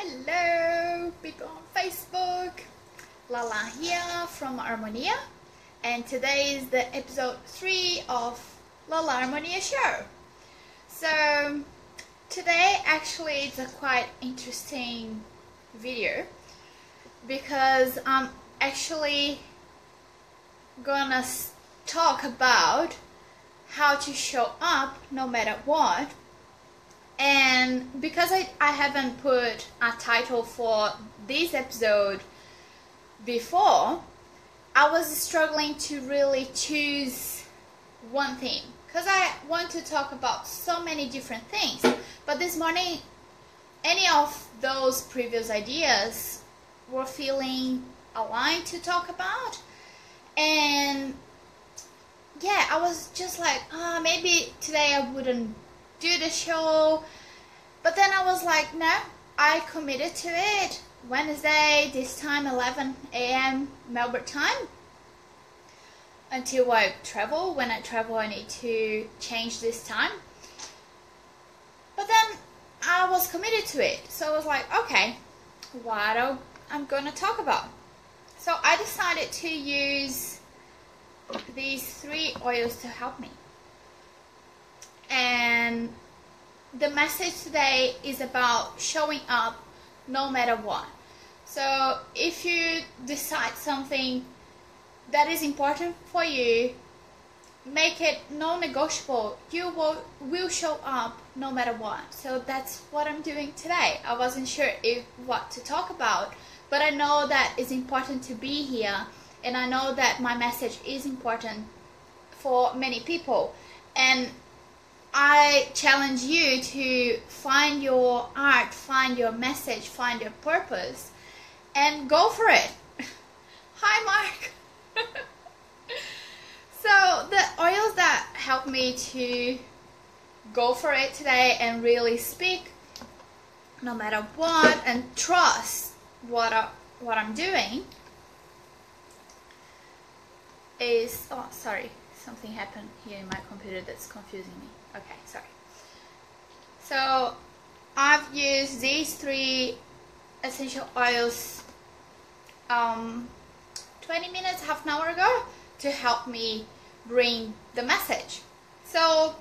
Hello people on Facebook, Lalá here from Armonēa, and today is the episode 3 of Lalá Armonēa show. So today actually it's a quite interesting video because I'm actually gonna talk about how to show up no matter what. And because I haven't put a title for this episode before, I was struggling to really choose one thing because I want to talk about so many different things. But this morning, any of those previous ideas were feeling aligned to talk about. And yeah, I was just like, maybe today I wouldn't do the show, but then I was like, no, I committed to it. Wednesday, this time 11 a.m. Melbourne time, until I travel. When I travel I need to change this time, but then I was committed to it, so I was like, okay, what I'm gonna talk about. So I decided to use these 3 oils to help me. And the message today is about showing up no matter what. So if you decide something that is important for you, make it non-negotiable. You will show up no matter what. So that's what I'm doing today. I wasn't sure what to talk about, but I know that it's important to be here, and I know that my message is important for many people. And I challenge you to find your art, find your message, find your purpose, and go for it. Hi, Mark. So the oils that help me to go for it today and really speak no matter what and trust what I'm doing is, oh sorry, something happened here in my computer that's confusing me. Okay, sorry. So I've used these 3 essential oils 20 minutes, half an hour ago, to help me bring the message. So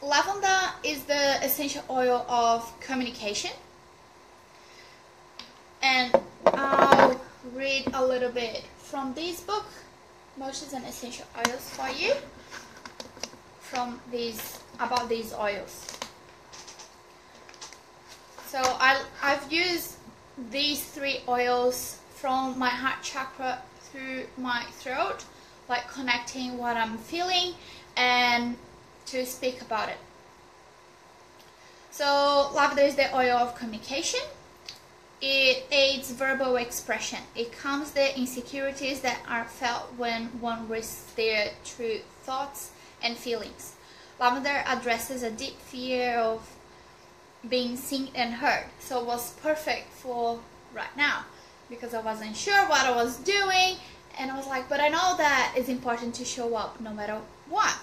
lavender is the essential oil of communication, and I'll read a little bit from this book, Emotions and Essential Oils, for you, from about these oils. So I've used these 3 oils from my heart chakra through my throat, like connecting what I'm feeling and to speak about it. So lavender is the oil of communication. It aids verbal expression. It calms the insecurities that are felt when one risks their true thoughts and feelings. Lavender addresses a deep fear of being seen and heard, so it was perfect for right now because I wasn't sure what I was doing, and I was like, but I know that it's important to show up no matter what.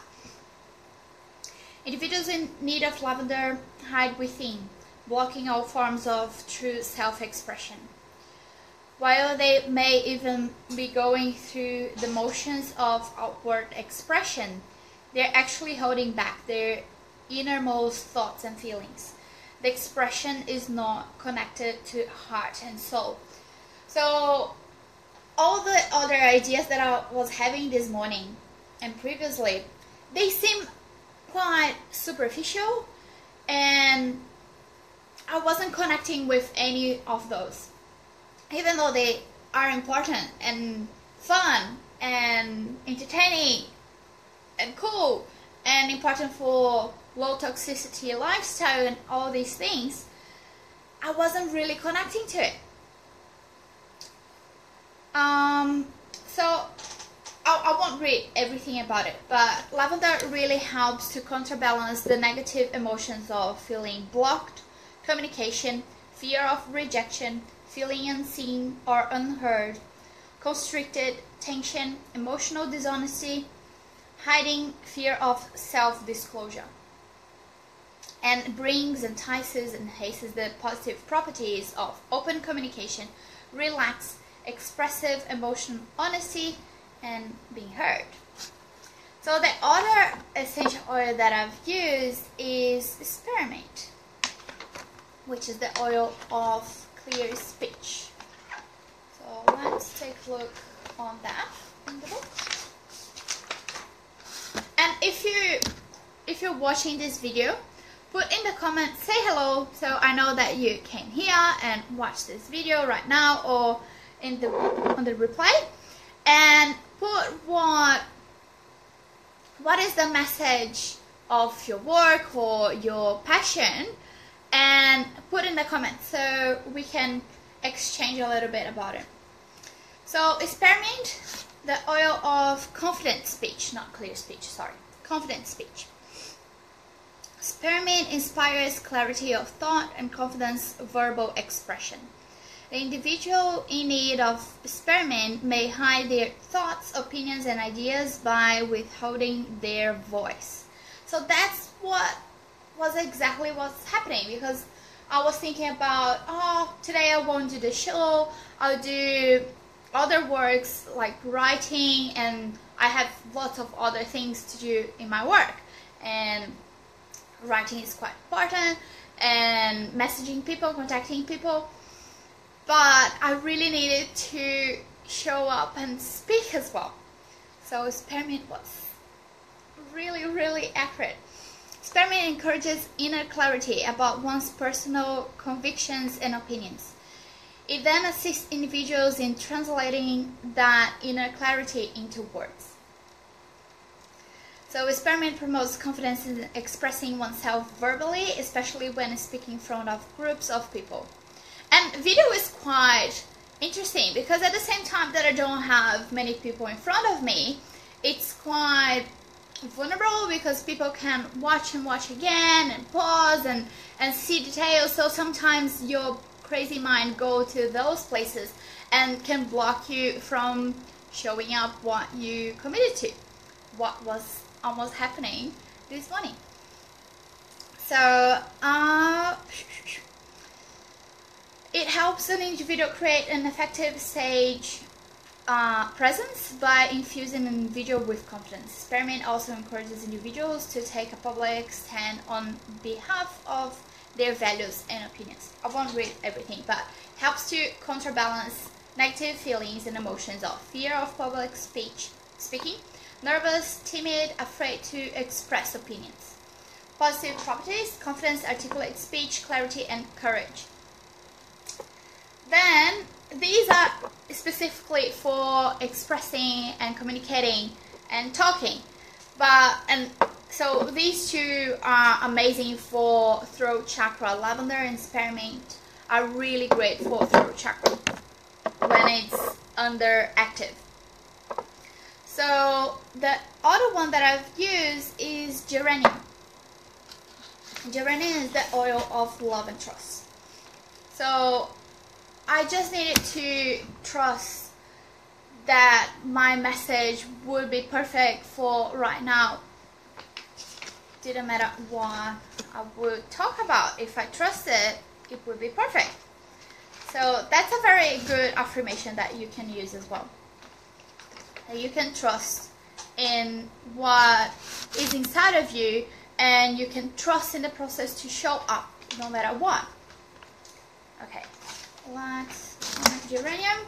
Individuals in need of lavender hide within, blocking all forms of true self-expression. While they may even be going through the motions of outward expression, they're actually holding back their innermost thoughts and feelings. The expression is not connected to heart and soul. So all the other ideas that I was having this morning and previously, they seem quite superficial, and I wasn't connecting with any of those, even though they are important and fun and entertaining and cool and important for low toxicity lifestyle and all these things. I wasn't really connecting to it. So I won't read everything about it, but lavender really helps to counterbalance the negative emotions of feeling blocked, communication, fear of rejection, feeling unseen or unheard, constricted, tension, emotional dishonesty, hiding, fear of self-disclosure. and brings, entices, and enhances the positive properties of open communication, relaxed, expressive, emotional honesty, and being heard. So the other essential oil that I've used is spearmint, which is the oil of clear speech. So let's take a look on that in the book. And if you're watching this video, put in the comments, say hello, so I know that you came here and watched this video right now, or on the replay, and put what is the message of your work or your passion, and put in the comments so we can exchange a little bit about it. So spearmint, the oil of confident speech, not clear speech, sorry, confident speech. Spearmint inspires clarity of thought and confidence verbal expression. The individual in need of spearmint may hide their thoughts, opinions, and ideas by withholding their voice. So that's what was exactly what's happening, because I was thinking about, oh, today I won't do the show, I'll do other works like writing, and I have lots of other things to do in my work, and writing is quite important, and messaging people, contacting people, but I really needed to show up and speak as well. So spearmint was really accurate. Spearmint encourages inner clarity about one's personal convictions and opinions. It then assists individuals in translating that inner clarity into words. So spearmint promotes confidence in expressing oneself verbally, especially when speaking in front of groups of people. And video is quite interesting, because at the same time that I don't have many people in front of me, it's quite vulnerable, because people can watch and watch again and pause and see details. So sometimes your crazy mind go to those places and can block you from showing up what you committed to, what was almost happening this morning. So it helps an individual create an effective stage presence by infusing an individual with confidence. Spearmint also encourages individuals to take a public stand on behalf of their values and opinions. I won't read everything, but helps to counterbalance negative feelings and emotions of fear of public speaking, nervous, timid, afraid to express opinions. Positive properties: confidence, articulate speech, clarity, and courage. Then these are specifically for expressing and communicating and talking, so these two are amazing for throat chakra. Lavender and spearmint are really great for throat chakra when it's underactive. So the other one that I've used is geranium. Geranium is the oil of love and trust. So I just needed to trust that my message would be perfect for right now. Didn't matter what I would talk about. If I trusted, it would be perfect. So that's a very good affirmation that you can use as well. That you can trust in what is inside of you, and you can trust in the process to show up no matter what. Okay. Geranium,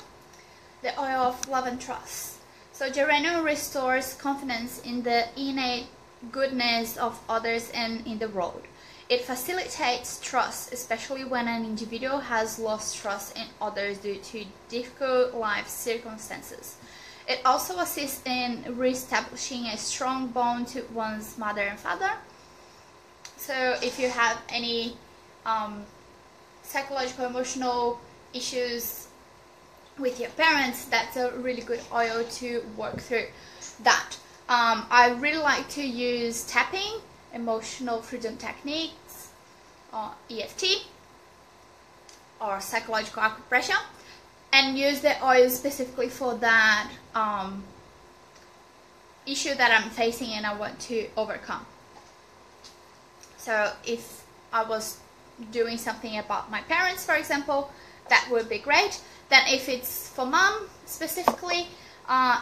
the oil of love and trust. So geranium restores confidence in the innate goodness of others and in the world. It facilitates trust, especially when an individual has lost trust in others due to difficult life circumstances. It also assists in re-establishing a strong bond to one's mother and father. So if you have any psychological, emotional issues with your parents, that's a really good oil to work through that. I really like to use tapping, emotional freedom techniques, or EFT, or psychological acupressure, and use the oil specifically for that issue that I'm facing and I want to overcome. So if I was doing something about my parents, for example, that would be great. Then if it's for mom specifically,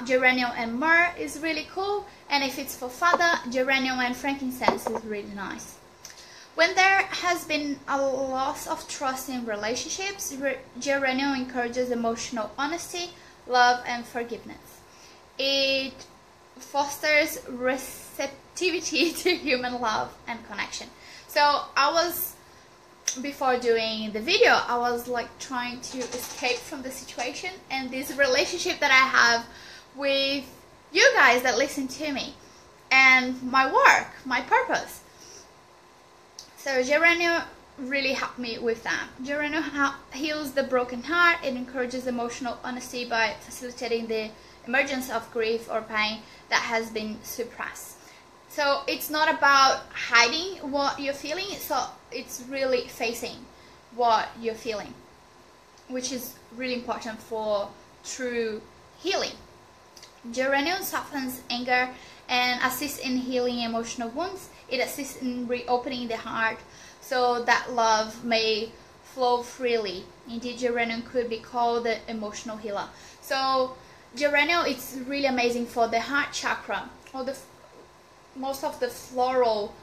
geranium and myrrh is really cool. And if it's for father, geranium and frankincense is really nice. When there has been a loss of trust in relationships, geranium encourages emotional honesty, love, and forgiveness. It fosters receptivity to human love and connection. So before doing the video, I was like trying to escape from the situation and this relationship that I have with you guys that listen to me and my work, my purpose. So geranium really helped me with that. Geranium heals the broken heart. It encourages emotional honesty by facilitating the emergence of grief or pain that has been suppressed. So it's not about hiding what you're feeling, so it's really facing what you're feeling, which is really important for true healing. Geranium softens anger and assists in healing emotional wounds. It assists in reopening the heart so that love may flow freely. Indeed, geranium could be called the emotional healer. So geranium is really amazing for the heart chakra. Most of the floral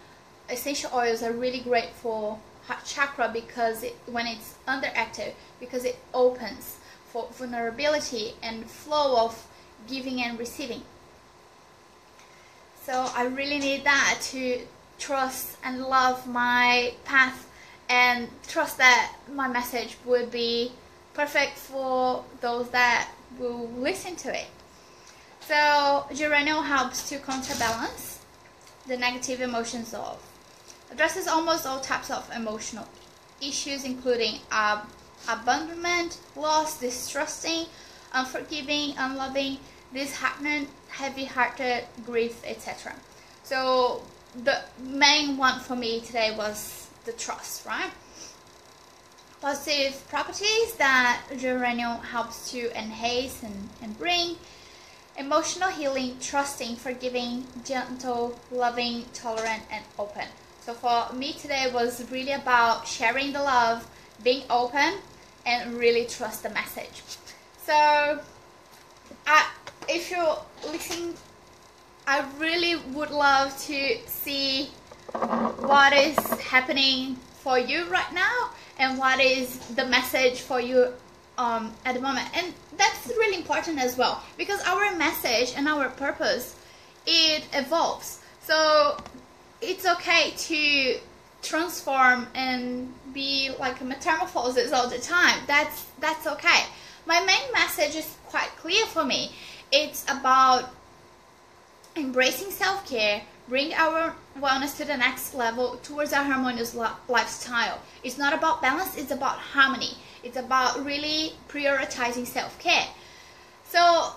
essential oils are really great for heart chakra because when it's underactive, because it opens for vulnerability and flow of giving and receiving. So I really need that to trust and love my path and trust that my message would be perfect for those that will listen to it. So geranium helps to counterbalance the negative emotions addresses almost all types of emotional issues, including abandonment, loss, distrusting, unforgiving, unloving, disheartened, heavy-hearted, grief, etc. So the main one for me today was the trust, right? Positive properties that geranium helps to enhance and bring: emotional healing, trusting, forgiving, gentle, loving, tolerant, and open. So for me today was really about sharing the love, being open, and really trust the message. So if you're listening, I really would love to see what is happening for you right now and what is the message for you at the moment. And that's really important as well, because our message and our purpose, it evolves. So it's okay to transform and be like a metamorphosis all the time. That's okay. My main message is quite clear for me. It's about embracing self-care, bring our wellness to the next level towards a harmonious lifestyle. It's not about balance, it's about harmony. It's about really prioritizing self-care. So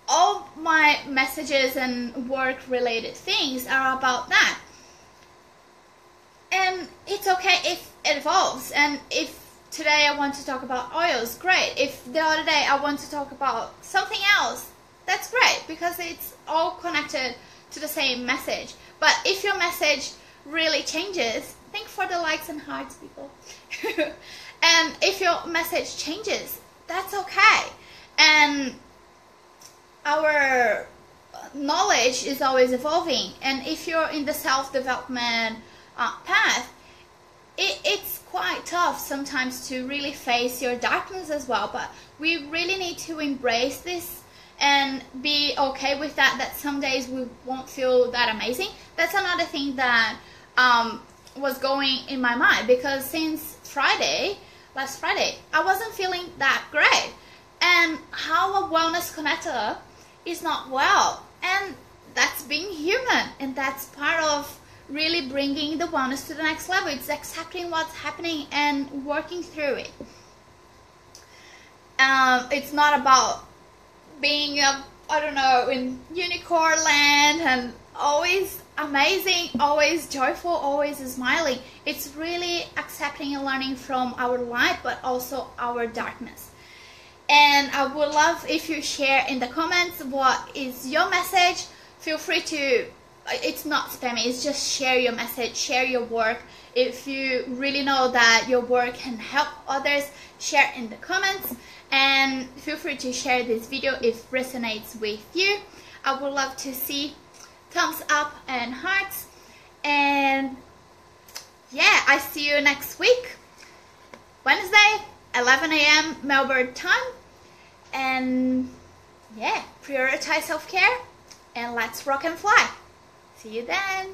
all my messages and work-related things are about that. And it's okay if it evolves. And if today I want to talk about oils, great. If the other day I want to talk about something else, that's great, because it's all connected to the same message. But if your message really changes, thank for the likes and hearts, people. And if your message changes, that's okay. And our knowledge is always evolving. And if you're in the self-development path, it's quite tough sometimes to really face your darkness as well. But we really need to embrace this and be okay with that some days we won't feel that amazing. That's another thing that was going in my mind, because since last Friday, I wasn't feeling that great. And how a wellness connector is not well. And that's being human. And that's part of really bringing the wellness to the next level. It's accepting what's happening and working through it. It's not about being in unicorn land and always amazing, always joyful, always smiling. It's really accepting and learning from our light, but also our darkness. And I would love if you share in the comments what is your message. Feel free to it's not spammy, it's just share your message, share your work. If you really know that your work can help others, share in the comments, and feel free to share this video if it resonates with you. I would love to see thumbs up and hearts. And yeah, I see you next week, Wednesday, 11 a.m. Melbourne time. And yeah, prioritize self-care and let's rock and fly. See you then.